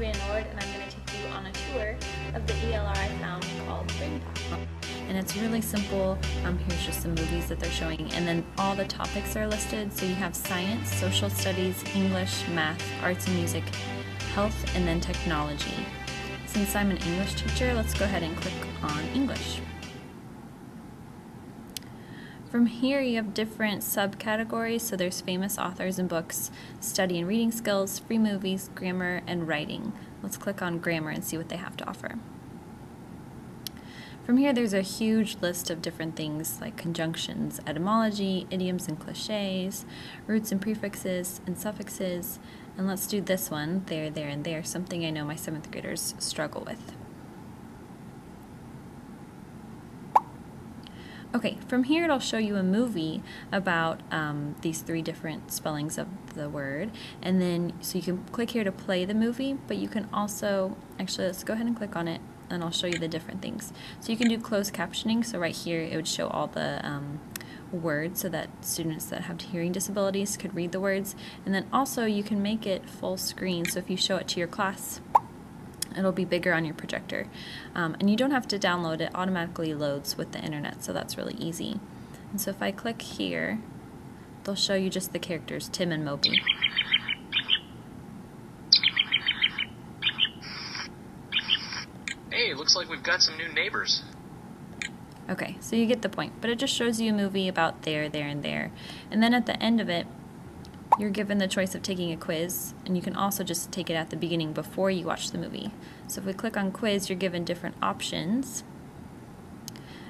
Nord, and I'm going to take you on a tour of the ELR I found called BrainPOP. And it's really simple. Here's just some movies that they're showing, and then all the topics are listed. So you have science, social studies, English, math, arts and music, health, and then technology. Since I'm an English teacher, let's go ahead and click on English. From here you have different subcategories, so there's famous authors and books, study and reading skills, free movies, grammar, and writing. Let's click on grammar and see what they have to offer. From here there's a huge list of different things like conjunctions, etymology, idioms and cliches, roots and prefixes, and suffixes, and let's do this one, there, and there, something I know my 7th graders struggle with. Okay, from here it'll show you a movie about these 3 different spellings of the word, and then so you can click here to play the movie, but you can also, actually let's go ahead and click on it and I'll show you the different things. So you can do closed captioning, so right here it would show all the words so that students that have hearing disabilities could read the words, and then also you can make it full screen, so if you show it to your class it'll be bigger on your projector. And you don't have to download it, automatically loads with the internet, so that's really easy. And so if I click here, they'll show you just the characters, Tim and Moby. Hey, looks like we've got some new neighbors. Okay, so you get the point, but it just shows you a movie about there, and there. And then at the end of it, you're given the choice of taking a quiz, and you can also just take it at the beginning before you watch the movie. So if we click on quiz, you're given different options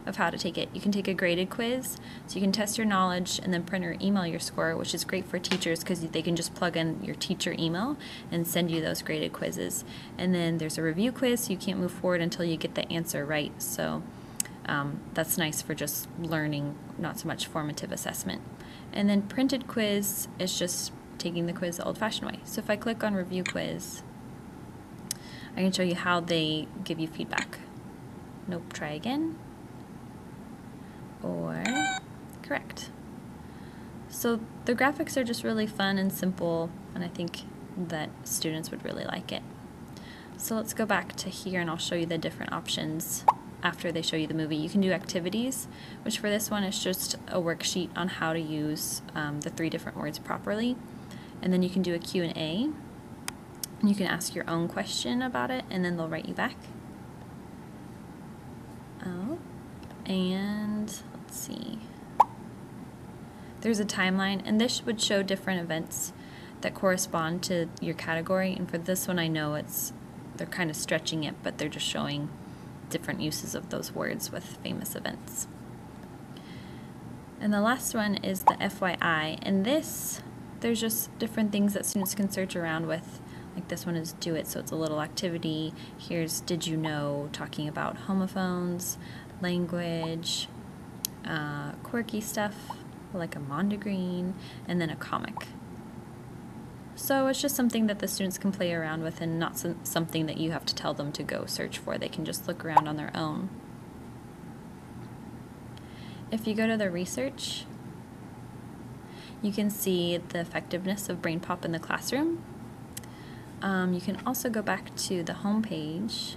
of how to take it. You can take a graded quiz, so you can test your knowledge and then print or email your score, which is great for teachers because they can just plug in your teacher email and send you those graded quizzes. And then there's a review quiz, so you can't move forward until you get the answer right. So that's nice for just learning, not so much formative assessment. And then printed quiz is just taking the quiz the old-fashioned way. So if I click on review quiz, I can show you how they give you feedback. Nope, try again. Or correct. So the graphics are just really fun and simple, and I think that students would really like it. So let's go back to here and I'll show you the different options. After they show you the movie, you can do activities, which for this one is just a worksheet on how to use the 3 different words properly. And then you can do a Q&A, and you can ask your own question about it, and then they'll write you back. Oh, and let's see. There's a timeline, and this would show different events that correspond to your category. And for this one, I know they're kind of stretching it, but they're just showing different uses of those words with famous events. And the last one is the FYI, and there's just different things that students can search around with. Like this one is do it, so it's a little activity. Here's did you know, talking about homophones, language, quirky stuff like a mondegreen, and then a comic. So it's just something that the students can play around with, and not something that you have to tell them to go search for. They can just look around on their own. If you go to the research, you can see the effectiveness of BrainPOP in the classroom. You can also go back to the home page,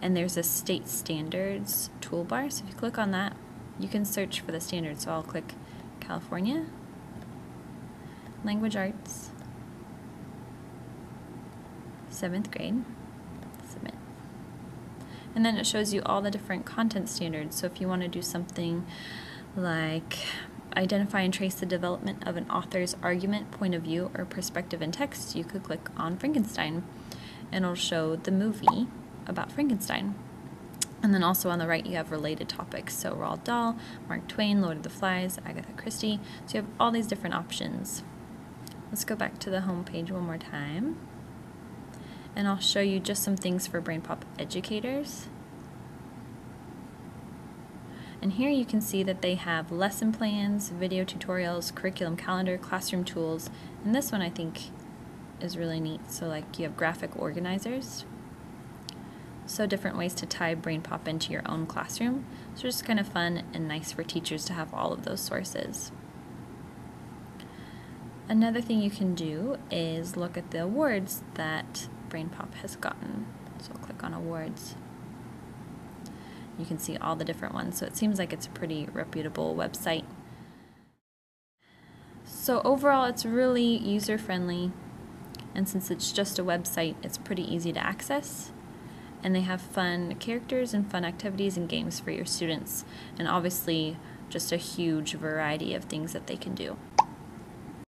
and there's a state standards toolbar. So if you click on that, you can search for the standards. So I'll click California, Language Arts, 7th grade, submit. And then it shows you all the different content standards. So if you want to do something like identify and trace the development of an author's argument, point of view, or perspective in text, you could click on Frankenstein, and it'll show the movie about Frankenstein. And then also on the right you have related topics, so Roald Dahl, Mark Twain, Lord of the Flies, Agatha Christie. So you have all these different options. Let's go back to the home page one more time, and I'll show you just some things for BrainPOP educators. And here you can see that they have lesson plans, video tutorials, curriculum calendar, classroom tools, and this one I think is really neat. So like you have graphic organizers, so different ways to tie BrainPOP into your own classroom. So just kind of fun and nice for teachers to have all of those sources. Another thing you can do is look at the awards that BrainPOP has gotten. So I'll click on awards. You can see all the different ones, so it seems like it's a pretty reputable website. So overall, it's really user-friendly, and since it's just a website, it's pretty easy to access. And they have fun characters and fun activities and games for your students, and obviously just a huge variety of things that they can do.